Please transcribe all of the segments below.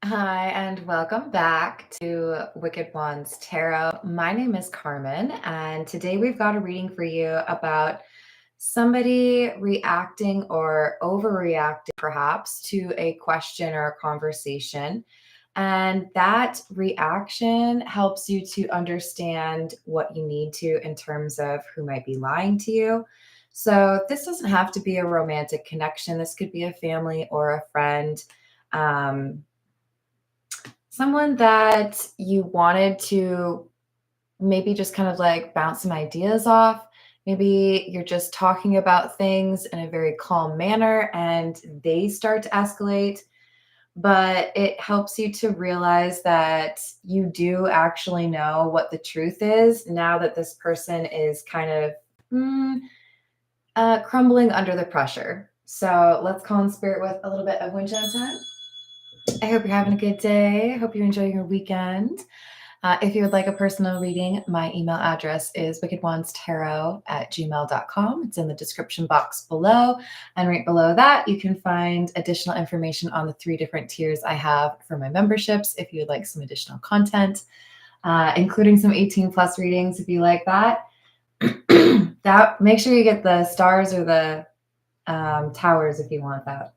Hi, and welcome back to Wicked Ones Tarot. My name is Carmen, and today we've got a reading for you about somebody reacting or overreacting, perhaps, to a question or a conversation. And that reaction helps you to understand what you need to in terms of who might be lying to you. So, this doesn't have to be a romantic connection, this could be a family or a friend. Um, Someone that you wanted to maybe just kind of like bounce some ideas off. Maybe you're just talking about things in a very calm manner and they start to escalate, but it helps you to realize that you do actually know what the truth is now that this person is kind of mm, crumbling under the pressure. So let's call in spirit with a little bit of wind chime time. I hope you're having a good day. I hope you're enjoying your weekend. If you would like a personal reading, my email address is wickedonestarot@gmail.com. It's in the description box below. And right below that, you can find additional information on the 3 different tiers I have for my memberships if you would like some additional content, including some 18 plus readings if you like that. Make sure you get the stars or the towers if you want that.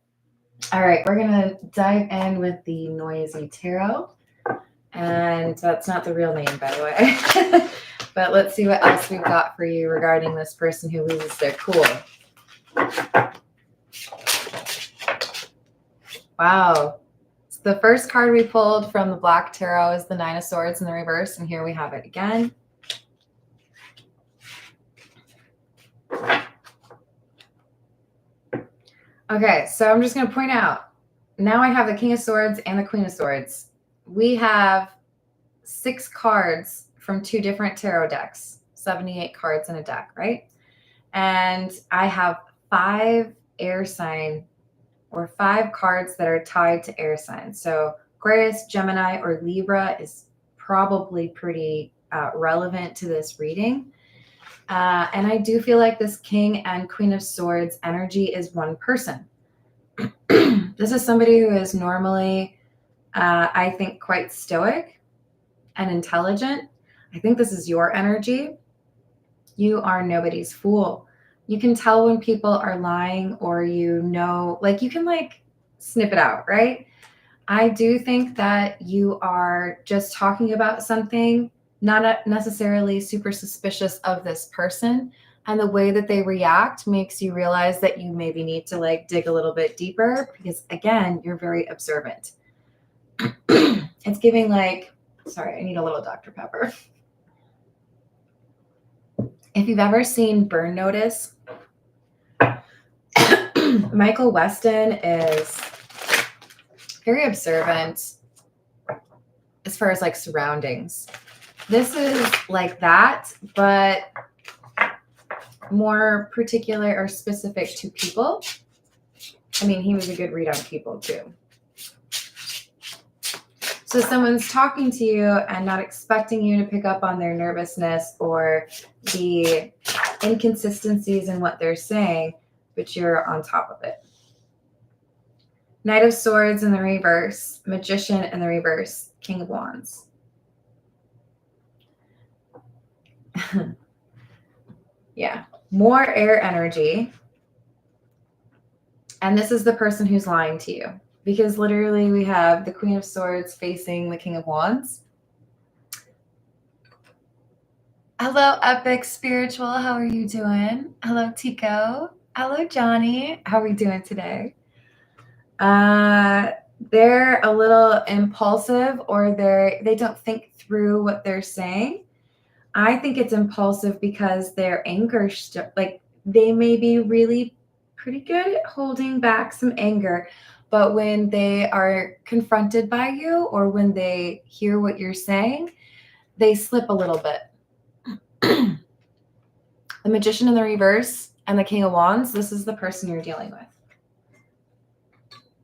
All right, we're going to dive in with the Noisy Tarot. And that's not the real name, by the way. But let's see what else we've got for you regarding this person who loses their cool. Wow. So the first card we pulled from the Black Tarot is the Nine of Swords in the reverse. And here we have it again. Okay, so I'm just going to point out, now I have the King of Swords and the Queen of Swords. We have 6 cards from 2 different tarot decks, 78 cards in a deck, right? And I have 5 air sign or 5 cards that are tied to air signs. So Aquarius, Gemini, or Libra is probably pretty relevant to this reading. And I do feel like this King and Queen of Swords energy is one person. This is somebody who is normally, I think, quite stoic and intelligent. I think this is your energy. You are nobody's fool. You can tell when people are lying, or you can snip it out, right? I do think that you are just talking about something, not necessarily super suspicious of this person. And the way that they react makes you realize that you maybe need to dig a little bit deeper because, again, you're very observant. It's giving sorry, I need a little Dr. Pepper. If you've ever seen Burn Notice, Michael Weston is very observant as far as surroundings. This is like that, but more particular or specific to people. I mean, he was a good read on people too. So someone's talking to you and not expecting you to pick up on their nervousness or the inconsistencies in what they're saying, but you're on top of it. Knight of Swords in the reverse, Magician in the reverse, King of Wands. Yeah, more air energy. And this is the person who's lying to you, because literally we have the Queen of Swords facing the King of Wands. Hello, Epic Spiritual. How are you doing? Hello, Tico. Hello, Johnny. How are we doing today? They're a little impulsive, or they don't think through what they're saying. I think it's impulsive because their anger, they may be really pretty good at holding back some anger, but when they are confronted by you or when they hear what you're saying, they slip a little bit. The Magician in the reverse and the King of Wands, this is the person you're dealing with.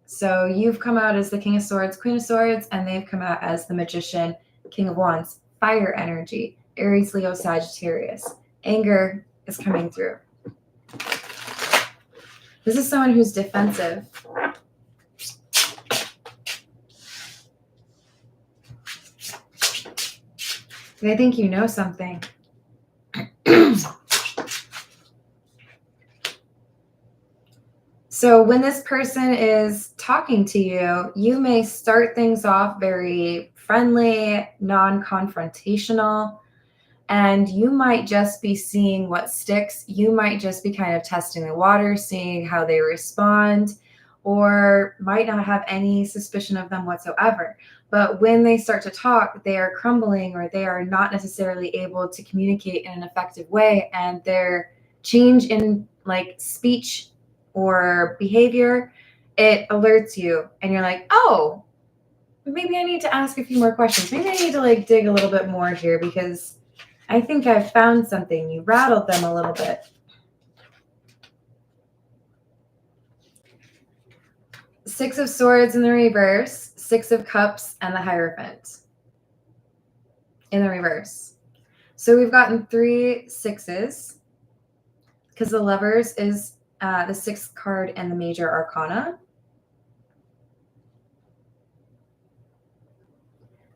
So you've come out as the King of Swords, Queen of Swords, and they've come out as the Magician, King of Wands. Fire energy, Aries, Leo, Sagittarius. Anger is coming through. This is someone who's defensive. They think you know something. So when this person is talking to you, you may start things off very friendly, non-confrontational, and you might just be seeing what sticks. You might just be kind of testing the water, seeing how they respond, or might not have any suspicion of them whatsoever. But when they start to talk, they are crumbling, or they are not necessarily able to communicate in an effective way, and their change in like speech or behavior, it alerts you, and you're like, oh, maybe I need to ask a few more questions. Maybe I need to like dig a little bit more here, because I think I've found something. You rattled them a little bit. Six of Swords in the reverse, Six of Cups, and the Hierophant in the reverse. So we've gotten 3 sixes, because the Lovers is the 6th card in the Major Arcana.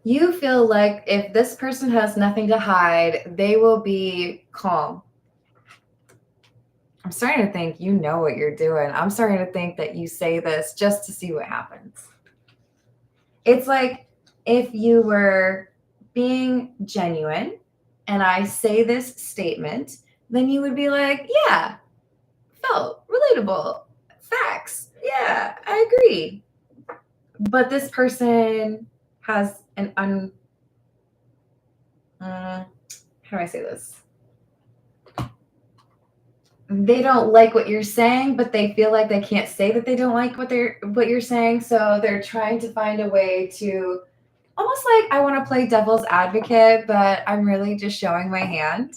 You feel like if this person has nothing to hide, they will be calm. I'm starting to think you know what you're doing. I'm starting to think that you say this just to see what happens. It's like if you were being genuine and I say this statement, then you would be like, yeah, felt relatable. Facts. Yeah, I agree. But this person has an how do I say this? They don't like what you're saying, but they feel like they can't say that they don't like what you're saying. So they're trying to find a way to almost like, I want to play devil's advocate, but I'm really just showing my hand.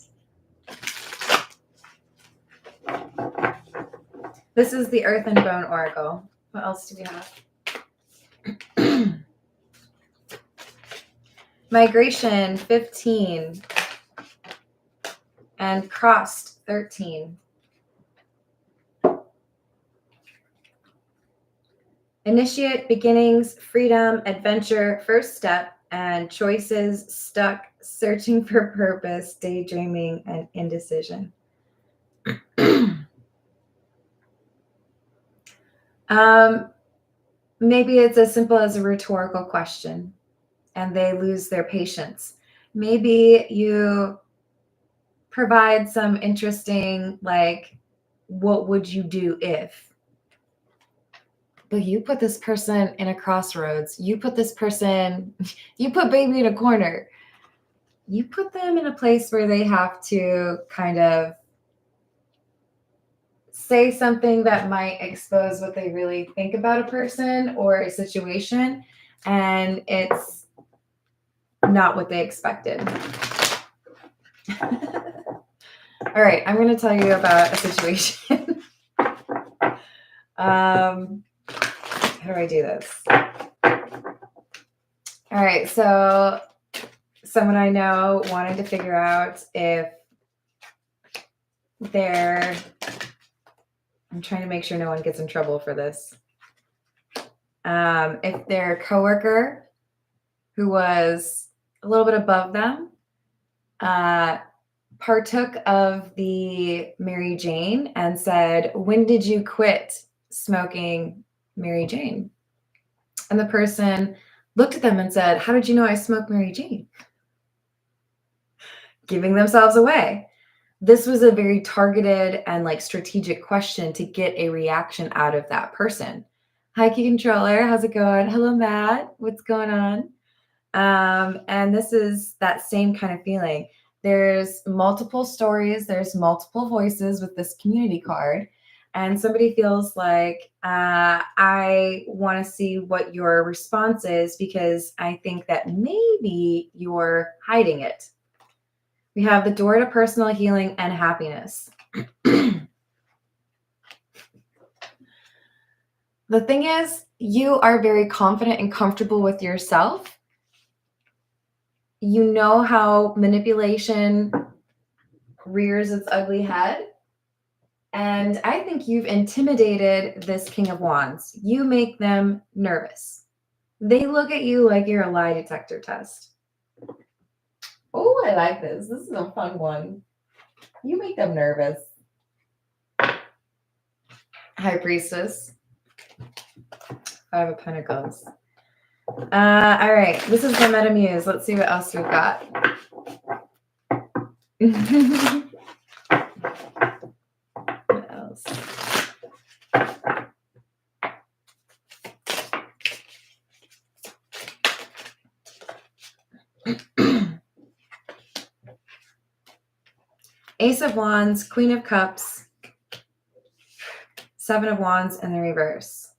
This is the Earth and Bone Oracle. What else do we have? Migration 15 and crossed 13. Initiate, beginnings, freedom, adventure, first step, and choices, stuck, searching for purpose, daydreaming, and indecision. Maybe it's as simple as a rhetorical question and they lose their patience. Maybe you provide some interesting, like, what would you do if? But you put this person in a crossroads. You put this person, you put baby in a corner. You put them in a place where they have to kind of say something that might expose what they really think about a person or a situation, and it's not what they expected. All right, I'm going to tell you about a situation. How do I do this? All right, so someone I know wanted to figure out if they're, I'm trying to make sure no one gets in trouble for this. If their coworker, who was a little bit above them, partook of the Mary Jane and said, when did you quit smoking Mary Jane? And the person looked at them and said, how did you know I smoked Mary Jane? Giving themselves away. This was a very targeted and like strategic question to get a reaction out of that person. Hi, Key Controller. How's it going? Hello, Matt. What's going on? And this is that same kind of feeling. There's multiple stories. There's multiple voices with this community card. And somebody feels like, I want to see what your response is because I think that maybe you're hiding it. We have the door to personal healing and happiness. The thing is, you are very confident and comfortable with yourself. You know how manipulation rears its ugly head. And I think you've intimidated this King of Wands. You make them nervous. They look at you like you're a lie detector test. Oh, I like this. This is a fun one. You make them nervous. High Priestess. Five of Pentacles. All right. This is the Meta Muse. Let's see what else we've got. What else? Ace of Wands, Queen of Cups, Seven of Wands in the reverse.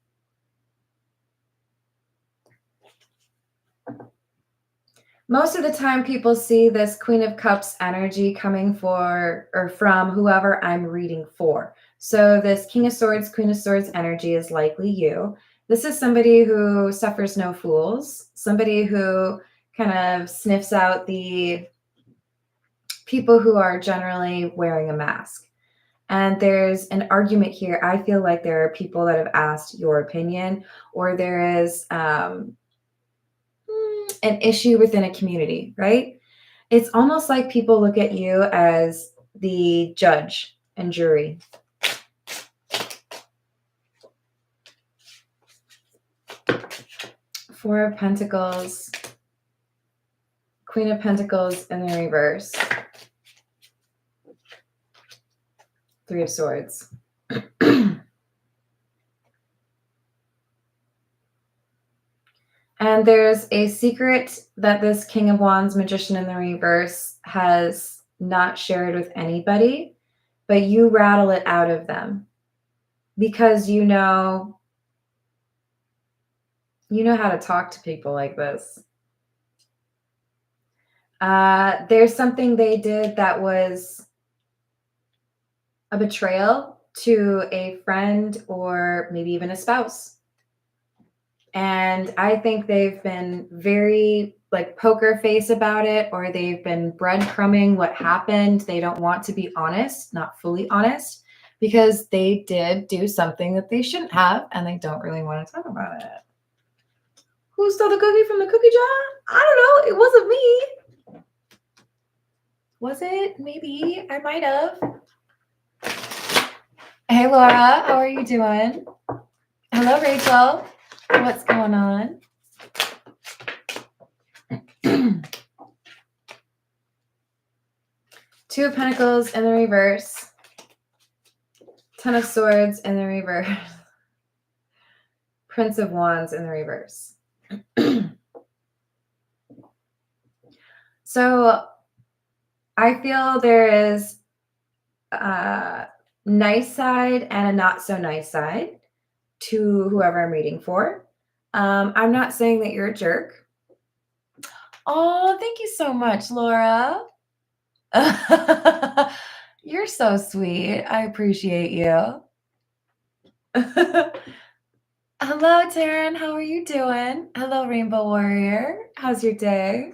Most of the time people see this Queen of Cups energy coming for or from whoever I'm reading for. So this King of Swords, Queen of Swords energy is likely you. This is somebody who suffers no fools, somebody who kind of sniffs out the people who are generally wearing a mask. And there's an argument here. I feel like there are people that have asked your opinion, or there is an issue within a community, right? It's almost like people look at you as the judge and jury. Four of Pentacles, Queen of Pentacles in the reverse. Three of Swords. And there's a secret that this King of Wands, Magician in the reverse, has not shared with anybody, but you rattle it out of them because you know how to talk to people like this. There's something they did that was a betrayal to a friend or maybe even a spouse. And I think they've been very like poker face about it, or they've been breadcrumbing what happened. They don't want to be honest, not fully honest, because they did do something that they shouldn't have, and they don't really want to talk about it. Who stole the cookie from the cookie jar? I don't know. It wasn't me. Was it? Maybe. I might have. Hey, Laura. How are you doing? Hello, Rachel. What's going on? Two of Pentacles in the reverse. Ten of Swords in the reverse. Prince of Wands in the reverse. So I feel there is a nice side and a not so nice side to whoever I'm reading for. I'm not saying that you're a jerk. Oh, thank you so much, Laura. You're so sweet. I appreciate you. Hello, Taryn. How are you doing? Hello, Rainbow Warrior. How's your day?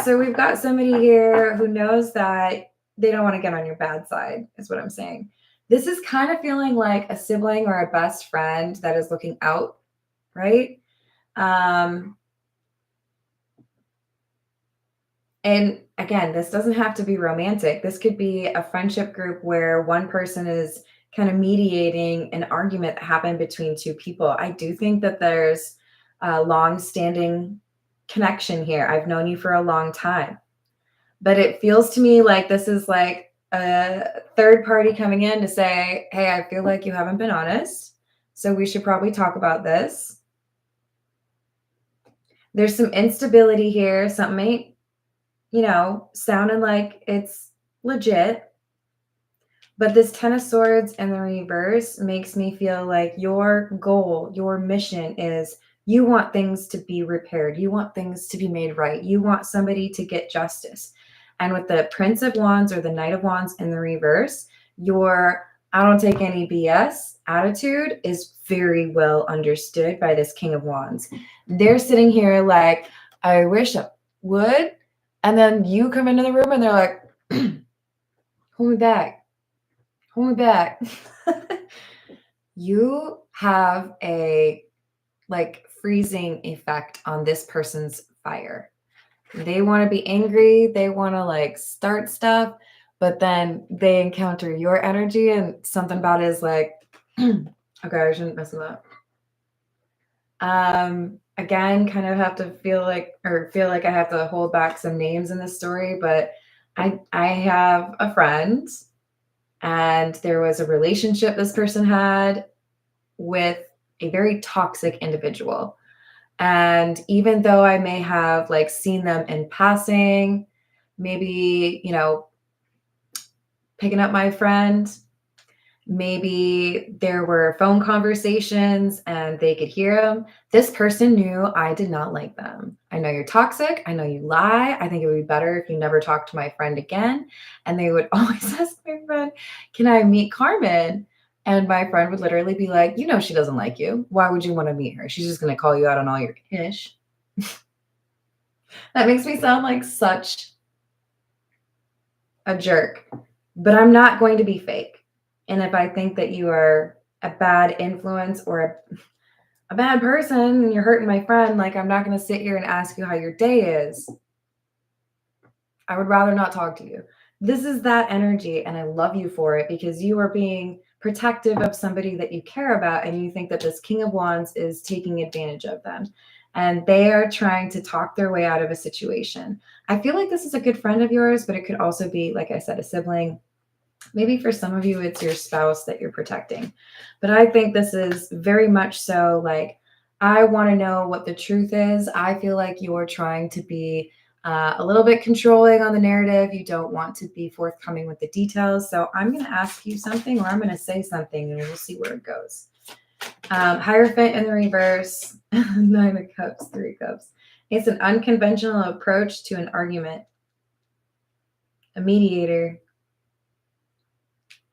So we've got somebody here who knows that they don't want to get on your bad side, is what I'm saying. This is kind of feeling like a sibling or a best friend that is looking out, right? And again, this doesn't have to be romantic. This could be a friendship group where one person is kind of mediating an argument that happened between two people. I do think that there's a long-standing connection here. I've known you for a long time, but it feels to me like this is like a third party coming in to say, hey, I feel like you haven't been honest, so we should probably talk about this. There's some instability here. Something ain't, sounding like it's legit. But this Ten of Swords in the reverse makes me feel like your goal, your mission is you want things to be repaired. You want things to be made right. You want somebody to get justice. And with the Prince of Wands or the Knight of Wands in the reverse, your I don't take any BS attitude is very well understood by this King of Wands. They're sitting here like, I wish I would. And then you come into the room and they're like, hold me back. Hold me back. You have a like freezing effect on this person's fire. They want to be angry. They want to like start stuff, but then they encounter your energy and something about it is like, okay, I shouldn't mess with that. Again, kind of have to feel like I have to hold back some names in this story, but I have a friend and there was a relationship this person had with a very toxic individual. And even though I may have like seen them in passing, maybe, picking up my friend, maybe there were phone conversations and they could hear them. This person knew I did not like them. I know you're toxic. I know you lie. I think it would be better if you never talk to my friend again. And they would always ask my friend, can I meet Carmen? And my friend would literally be like, she doesn't like you. Why would you want to meet her? She's just going to call you out on all your ish. That makes me sound like such a jerk, but I'm not going to be fake. And if I think that you are a bad influence or a bad person and you're hurting my friend, like I'm not going to sit here and ask you how your day is. I would rather not talk to you. This is that energy, and I love you for it because you are being protective of somebody that you care about, and you think that this King of Wands is taking advantage of them. And they are trying to talk their way out of a situation. I feel like this is a good friend of yours, but it could also be, like I said, a sibling. Maybe for some of you, it's your spouse that you're protecting. But I think this is very much so like, I want to know what the truth is. I feel like you're trying to be a little bit controlling on the narrative. You don't want to be forthcoming with the details. So I'm going to ask you something, or I'm going to say something, and we'll see where it goes. Hierophant in the reverse, 9 of Cups, 3 Cups. It's an unconventional approach to an argument. A mediator.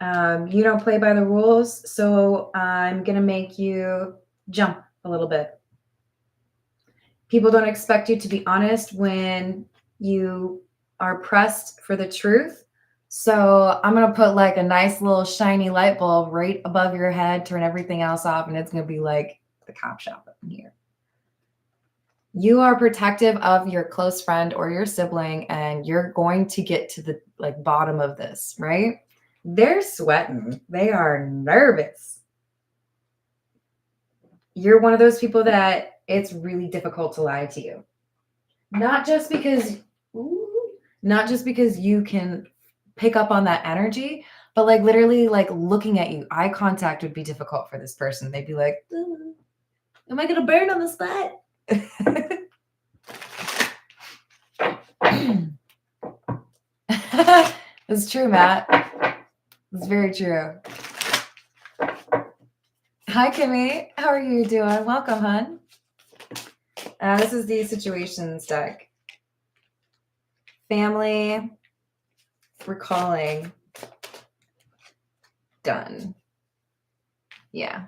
You don't play by the rules, so I'm going to make you jump a little bit. People don't expect you to be honest when you are pressed for the truth. So I'm going to put like a nice little shiny light bulb right above your head, turn everything else off, and it's going to be like the cop shop up in here. You are protective of your close friend or your sibling, and you're going to get to the like bottom of this, right? They're sweating. They are nervous. You're one of those people that it's really difficult to lie to you. Not just because you can pick up on that energy, but like literally like looking at you, eye contact would be difficult for this person. They'd be like, am I going to burn on the spot? It's true, Matt. It's very true. Hi, Kimmy. How are you doing? Welcome, hon. This is the situations deck. Family, recalling, done. Yeah.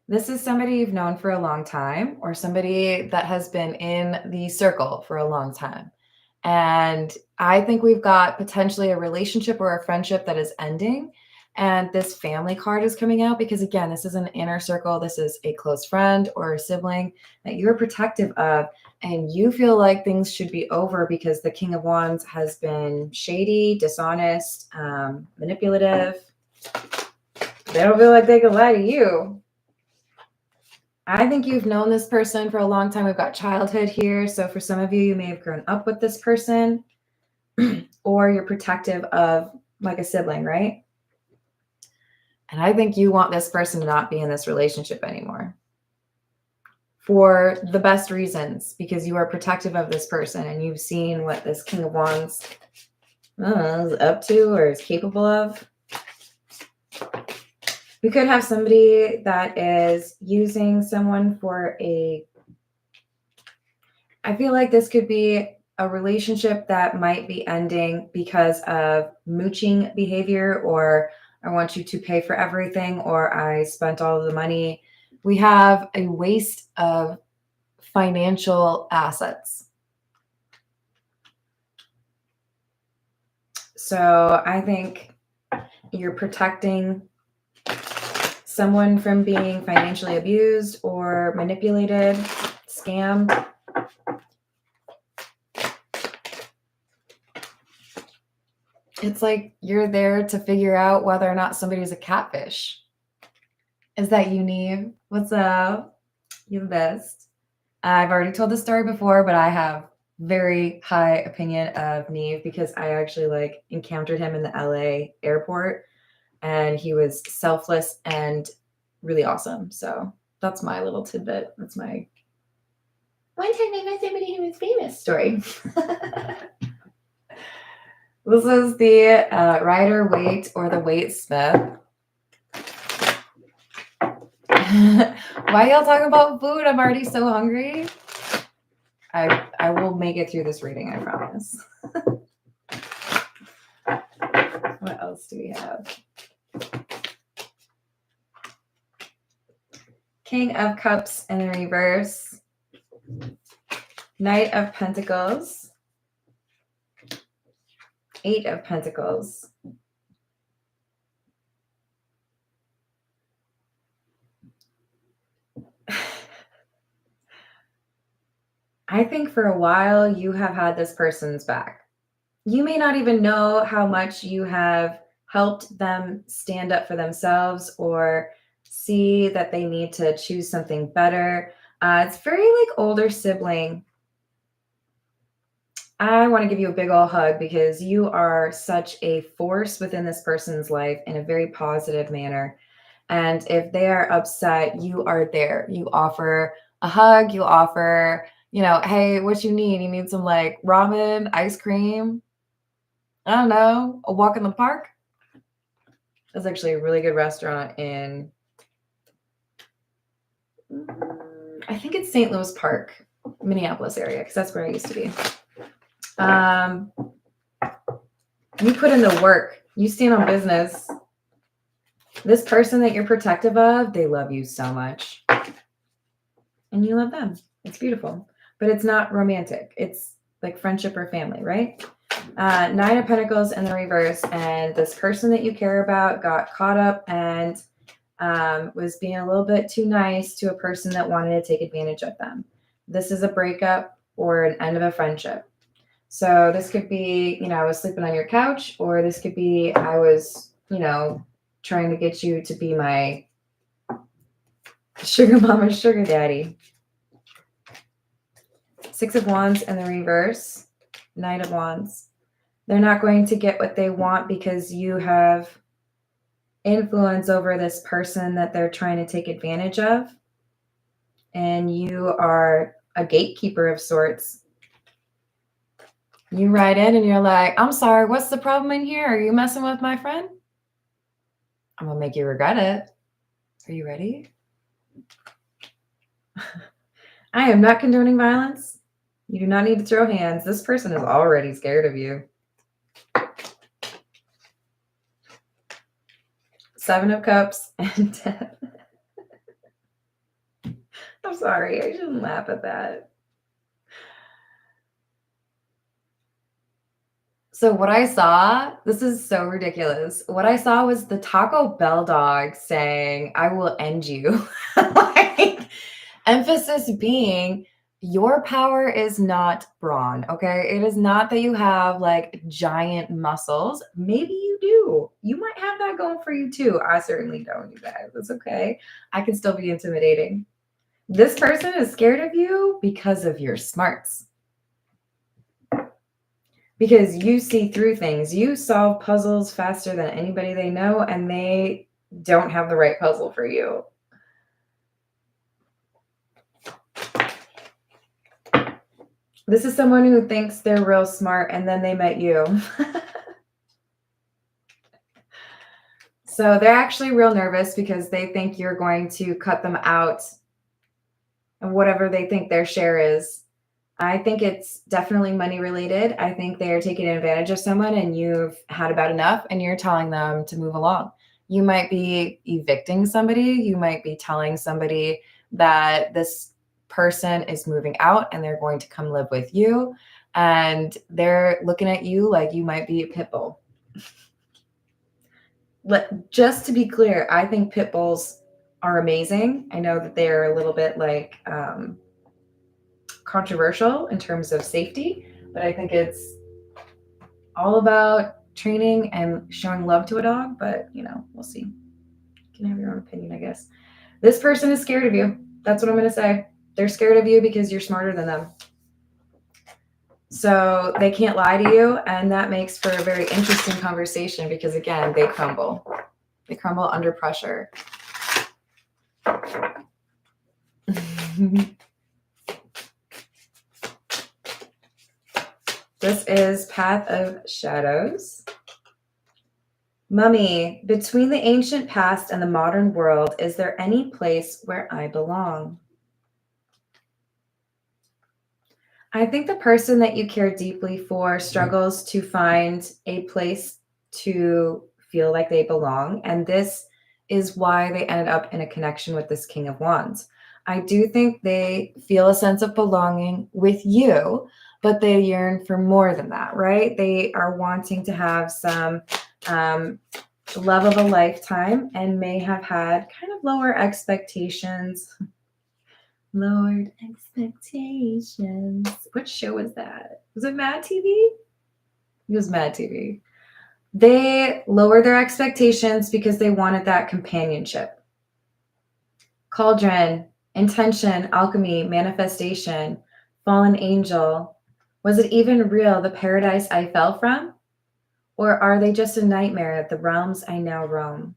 This is somebody you've known for a long time, or somebody that has been in the circle for a long time. And I think we've got potentially a relationship or a friendship that is ending. And this family card is coming out because, again, this is an inner circle. This is a close friend or a sibling that you're protective of. And you feel like things should be over because the King of Wands has been shady, dishonest, manipulative. They don't feel like they can lie to you. I think you've known this person for a long time. We've got childhood here. So for some of you, you may have grown up with this person or you're protective of like a sibling, right? And I think you want this person to not be in this relationship anymore for the best reasons, because you are protective of this person and you've seen what this King of Wands is up to or is capable of. We could have somebody that is using someone for I feel like this could be a relationship that might be ending because of mooching behavior, or I want you to pay for everything, or I spent all of the money. We have a waste of financial assets. So I think you're protecting someone from being financially abused or manipulated, scammed. It's like you're there to figure out whether or not somebody's a catfish. Is that you, Neve? What's up? You're the best. I've already told this story before, but I have very high opinion of Neve because I actually like encountered him in the LA airport, and he was selfless and really awesome. So that's my little tidbit. That's my one time I met somebody who was famous story. This is the Rider Waite or the Waite Smith. Why y'all talking about food? I'm already so hungry. I will make it through this reading, I promise. What else do we have? King of Cups in the reverse. Knight of Pentacles. Eight of Pentacles. I think for a while you have had this person's back. You may not even know how much you have helped them stand up for themselves or see that they need to choose something better. It's very like older sibling. I want to give you a big old hug because you are such a force within this person's life in a very positive manner. And if they are upset, you are there. You offer a hug, you offer, hey, what you need? You need some like ramen, ice cream, I don't know, a walk in the park. That's actually a really good restaurant in, I think it's St. Louis Park, Minneapolis area, because that's where I used to be. You put in the work. You stand on business. This person that you're protective of, they love you so much. And you love them. It's beautiful. But it's not romantic. It's like friendship or family, right? Nine of Pentacles in the reverse. And this person that you care about got caught up and was being a little bit too nice to a person that wanted to take advantage of them. This is a breakup or an end of a friendship. So this could be, I was sleeping on your couch, or this could be I was, trying to get you to be my sugar mama, sugar daddy. Six of Wands in the reverse, Knight of Wands. They're not going to get what they want because you have influence over this person that they're trying to take advantage of. And you are a gatekeeper of sorts. You write in and you're like, I'm sorry, what's the problem in here? Are you messing with my friend? I'm going to make you regret it. Are you ready? I am not condoning violence. You do not need to throw hands. This person is already scared of you. Seven of Cups and Death. I'm sorry. I shouldn't laugh at that. So what I saw, this is so ridiculous. What I saw was the Taco Bell dog saying, I will end you. Like, emphasis being, your power is not brawn, okay? It is not that you have like giant muscles. Maybe you do. You might have that going for you too. I certainly don't, you guys. It's okay. I can still be intimidating. This person is scared of you because of your smarts. Because you see through things. You solve puzzles faster than anybody they know, and they don't have the right puzzle for you. This is someone who thinks they're real smart, and then they met you. So they're actually real nervous because they think you're going to cut them out and whatever they think their share is. I think it's definitely money related. I think they are taking advantage of someone and you've had about enough and you're telling them to move along. You might be evicting somebody. You might be telling somebody that this person is moving out and they're going to come live with you. And they're looking at you like you might be a pit bull. Just to be clear, I think pit bulls are amazing. I know that they're a little bit like controversial in terms of safety, but I think it's all about training and showing love to a dog, but you know, we'll see. You can have your own opinion, I guess. This person is scared of you. That's what I'm going to say. They're scared of you because you're smarter than them. So they can't lie to you, and that makes for a very interesting conversation because, again, they crumble. They crumble under pressure. This is Path of Shadows. Mummy, between the ancient past and the modern world, is there any place where I belong? I think the person that you care deeply for struggles to find a place to feel like they belong. And this is why they ended up in a connection with this King of Wands. I do think they feel a sense of belonging with you, but they yearn for more than that, right? They are wanting to have some love of a lifetime and may have had kind of lower expectations. Lowered expectations. What show was that? Was it Mad TV? It was Mad TV. They lowered their expectations because they wanted that companionship. Cauldron, intention, alchemy, manifestation, fallen angel. Was it even real, the paradise I fell from? Or are they just a nightmare, the realms I now roam?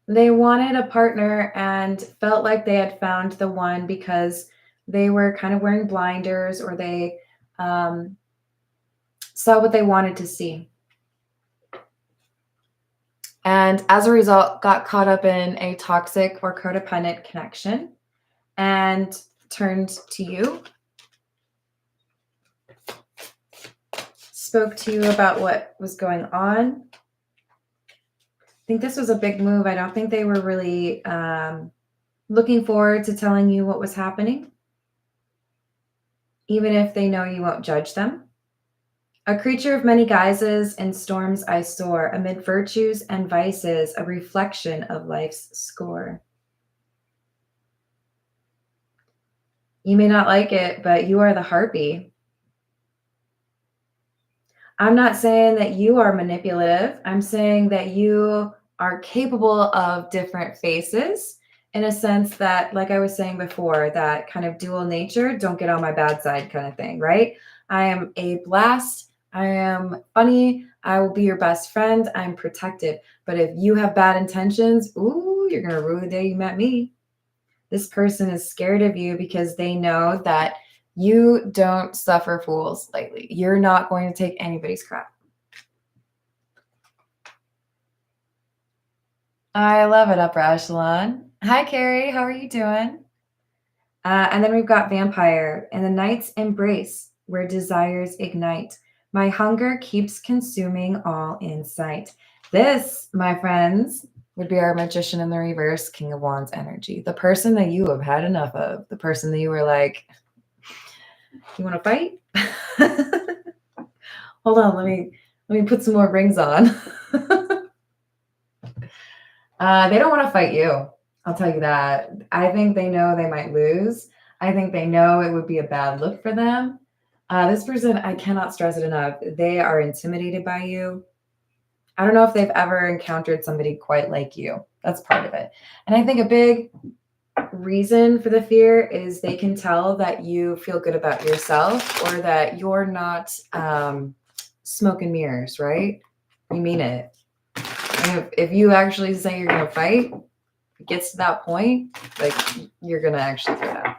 They wanted a partner and felt like they had found the one because they were kind of wearing blinders, or they saw what they wanted to see. And as a result, got caught up in a toxic or codependent connection and turned to you. Spoke to you about what was going on. I think this was a big move. I don't think they were really looking forward to telling you what was happening, even if they know you won't judge them. A creature of many guises, in storms I soar, amid virtues and vices, a reflection of life's score. You may not like it, but you are the harpy. I'm not saying that you are manipulative. I'm saying that you are capable of different faces, in a sense that, like I was saying before, that kind of dual nature, don't get on my bad side kind of thing, right? I am a blast. I am funny. I will be your best friend. I'm protected. But if you have bad intentions, ooh, you're going to ruin the day you met me. This person is scared of you because they know that you don't suffer fools lightly. You're not going to take anybody's crap. I love it, Upper Echelon. Hi, Carrie. How are you doing? And then we've got Vampire. In the night's embrace, where desires ignite, my hunger keeps consuming all in sight. This, my friends, would be our Magician in the reverse, King of Wands energy. The person that you have had enough of. The person that you were like, you want to fight? Hold on, let me put some more rings on. They don't want to fight you. I'll tell you that. I think they know they might lose. I think they know it would be a bad look for them. This person, I cannot stress it enough. They are intimidated by you. I don't know if they've ever encountered somebody quite like you. That's part of it. And I think a big reason for the fear is they can tell that you feel good about yourself, or that you're not smoke and mirrors, right? You mean it. And if you actually say you're going to fight, it gets to that point, like, you're going to actually do that.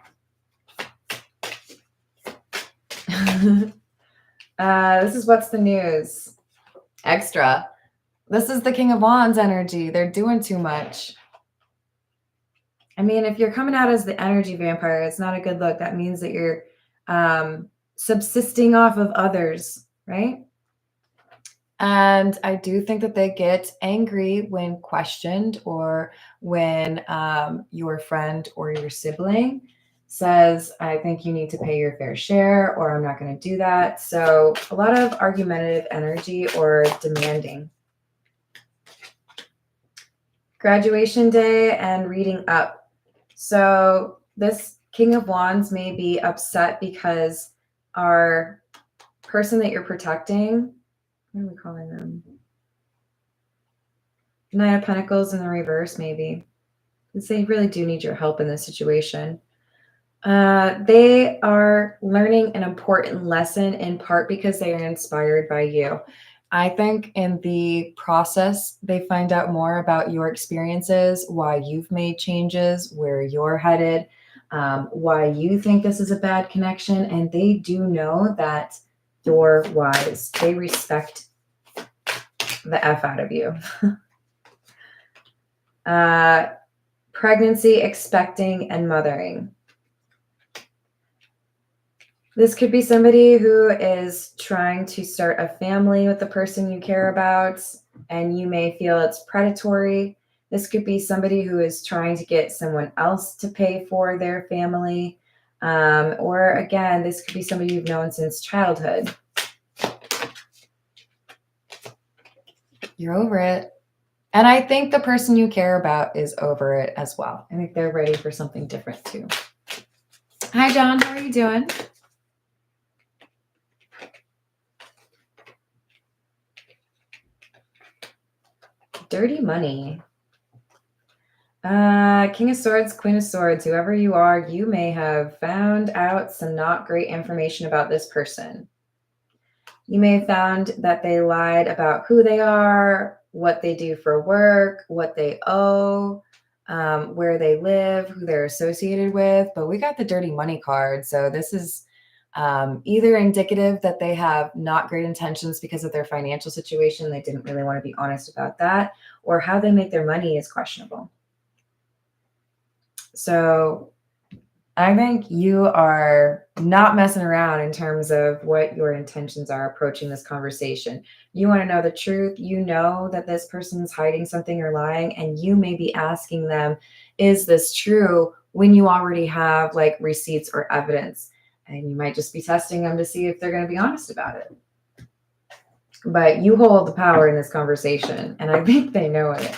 This is What's the News. Extra. This is the King of Wands energy. They're doing too much. I mean, if you're coming out as the energy vampire, it's not a good look. That means that you're subsisting off of others, right? And I do think that they get angry when questioned, or when your friend or your sibling says, I think you need to pay your fair share, or I'm not going to do that. So a lot of argumentative energy or demanding. Graduation day and reading up. So this King of Wands may be upset because our person that you're protecting, what are we calling them? Nine of Pentacles in the reverse, maybe. Because they really do need your help in this situation. They are learning an important lesson in part because they are inspired by you. I think in the process, they find out more about your experiences, why you've made changes, where you're headed, why you think this is a bad connection. And they do know that you're wise. They respect the F out of you. Pregnancy, expecting, and mothering. This could be somebody who is trying to start a family with the person you care about, and you may feel it's predatory. This could be somebody who is trying to get someone else to pay for their family. Or again, this could be somebody you've known since childhood. You're over it. And I think the person you care about is over it as well. I think they're ready for something different too. Hi, John. How are you doing? Dirty money. King of Swords, Queen of Swords, whoever you are, you may have found out some not great information about this person. You may have found that they lied about who they are, what they do for work, what they owe, where they live, who they're associated with. But we got the dirty money card. So this is either indicative that they have not great intentions because of their financial situation. They didn't really want to be honest about that, or how they make their money is questionable. So I think you are not messing around in terms of what your intentions are approaching this conversation. You want to know the truth. You know that this person's hiding something or lying, and you may be asking them, is this true, when you already have like receipts or evidence? And you might just be testing them to see if they're going to be honest about it. But you hold the power in this conversation, and I think they know it.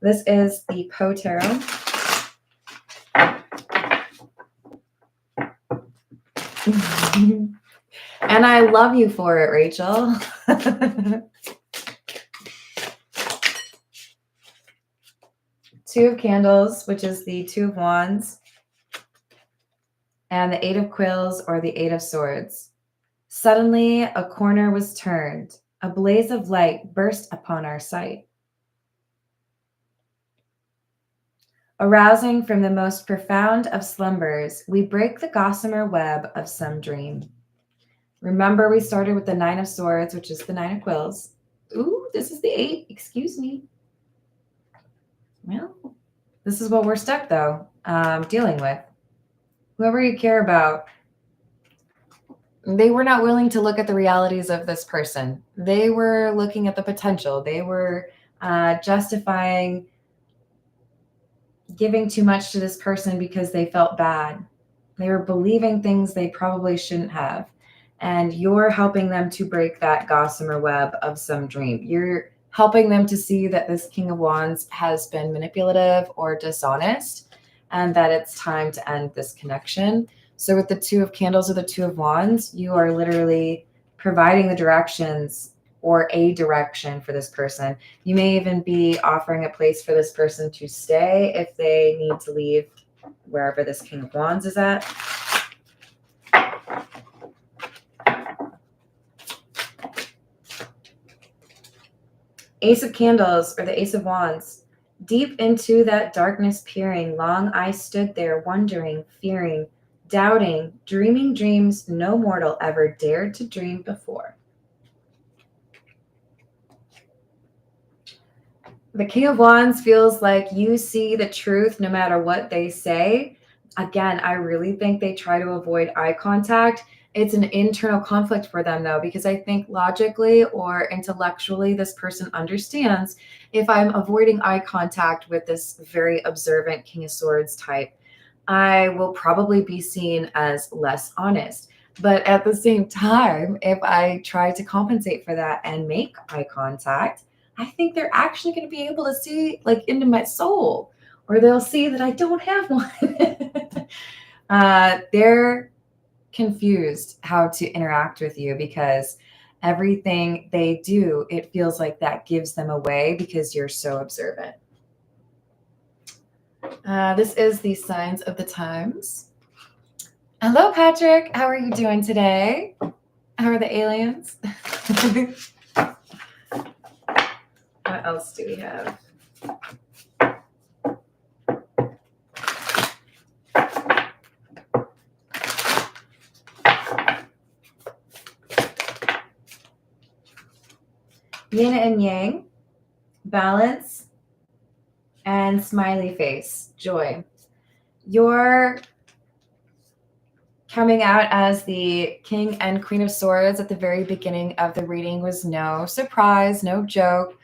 This is the Poe Tarot. And I love you for it, Rachel. Two of Candles, which is the Two of Wands, and the Eight of Quills, or the Eight of Swords. Suddenly, a corner was turned. A blaze of light burst upon our sight. Arousing from the most profound of slumbers, we break the gossamer web of some dream. Remember, we started with the Nine of Swords, which is the Nine of Quills. Ooh, this is the Eight. Excuse me. Well, this is what we're stuck, though, dealing with. Whoever you care about, they were not willing to look at the realities of this person. They were looking at the potential. They were justifying giving too much to this person because they felt bad. They were believing things they probably shouldn't have. And you're helping them to break that gossamer web of some dream. You're helping them to see that this King of Wands has been manipulative or dishonest, and that it's time to end this connection. So with the Two of Candles or the Two of Wands, you are literally providing the directions or a direction for this person. You may even be offering a place for this person to stay if they need to leave wherever this King of Wands is at. Ace of Candles, or the Ace of Wands. Deep into that darkness peering, long I stood there wondering, fearing, doubting, dreaming dreams no mortal ever dared to dream before. The King of Wands feels like you see the truth no matter what they say. Again, I really think they try to avoid eye contact. It's an internal conflict for them, though, because I think logically or intellectually, this person understands if I'm avoiding eye contact with this very observant King of Swords type, I will probably be seen as less honest. But at the same time, if I try to compensate for that and make eye contact, I think they're actually going to be able to see like into my soul, or they'll see that I don't have one. They're confused how to interact with you because everything they do, it feels like that gives them away because you're so observant. This is the signs of the times. Hello, Patrick. How are you doing today? How are the aliens? What else do we have? Yin and yang, balance, and smiley face, joy. You're coming out as the King and Queen of Swords at the very beginning of the reading was no surprise, no joke.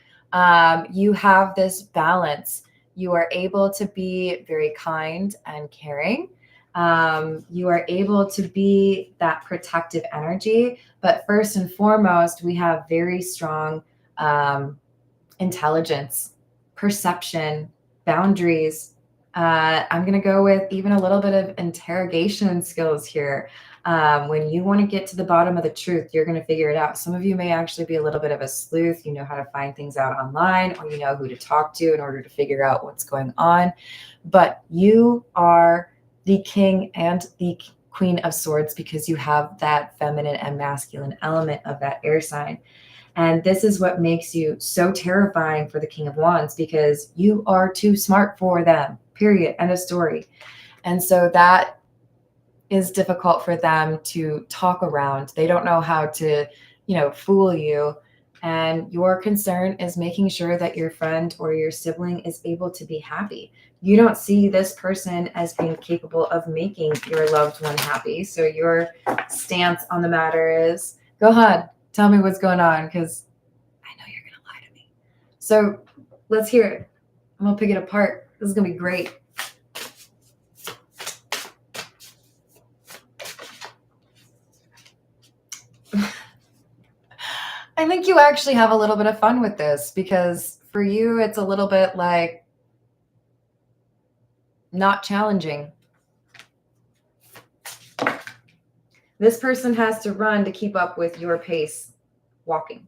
You have this balance. You are able to be very kind and caring. You are able to be that protective energy. But first and foremost, we have very strong intelligence, perception, boundaries. I'm going to go with even a little bit of interrogation skills here. When you want to get to the bottom of the truth, you're going to figure it out. Some of you may actually be a little bit of a sleuth. You know how to find things out online, or you know who to talk to in order to figure out what's going on. But you are the King and the Queen of Swords because you have that feminine and masculine element of that air sign. And this is what makes you so terrifying for the King of Wands because you are too smart for them, period, end of story. And so that is difficult for them to talk around. They don't know how to, fool you. And your concern is making sure that your friend or your sibling is able to be happy. You don't see this person as being capable of making your loved one happy. So your stance on the matter is, go ahead, tell me what's going on, because I know you're going to lie to me. So let's hear it. I'm going to pick it apart. This is going to be great. I think you actually have a little bit of fun with this because for you, it's a little bit like not challenging. This person has to run to keep up with your pace walking.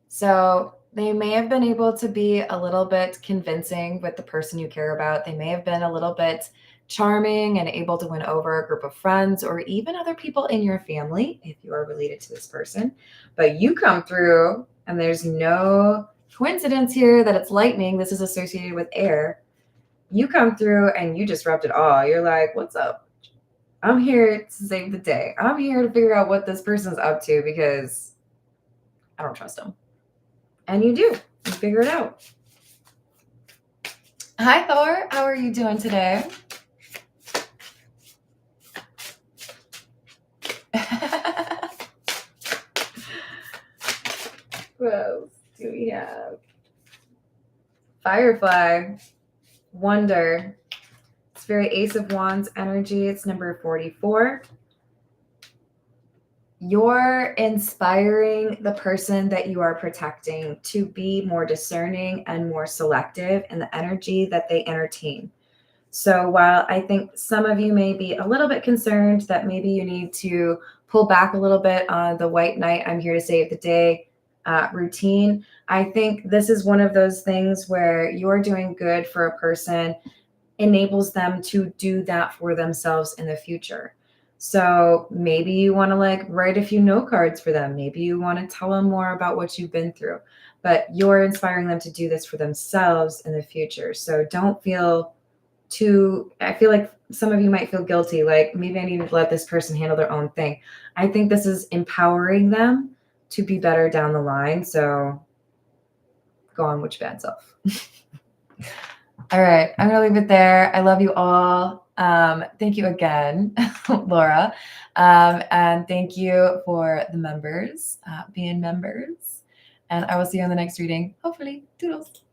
So they may have been able to be a little bit convincing with the person you care about. They may have been a little bit charming and able to win over a group of friends or even other people in your family if you are related to this person. But you come through and there's no coincidence here that it's lightning. This is associated with air. You come through and you disrupt it all. You're like, what's up? I'm here to save the day. I'm here to figure out what this person's up to because I don't trust them. And you do. You figure it out. Hi, Thor. How are you doing today? What else do we have? Firefly. Wonder. It's very Ace of Wands energy. It's number 44. You're inspiring the person that you are protecting to be more discerning and more selective in the energy that they entertain. So while I think some of you may be a little bit concerned that maybe you need to pull back a little bit on the white knight, I'm here to save the day routine, I think this is one of those things where you're doing good for a person enables them to do that for themselves in the future. So maybe you want to write a few note cards for them. Maybe you want to tell them more about what you've been through, but you're inspiring them to do this for themselves in the future. So don't feel I feel like some of you might feel guilty, like maybe I need to let this person handle their own thing. I think this is empowering them to be better down the line. So go on with your bad self. All right, I'm going to leave it there. I love you all. Thank you again, Laura. And thank you for the members, being members. And I will see you on the next reading, hopefully. Toodles.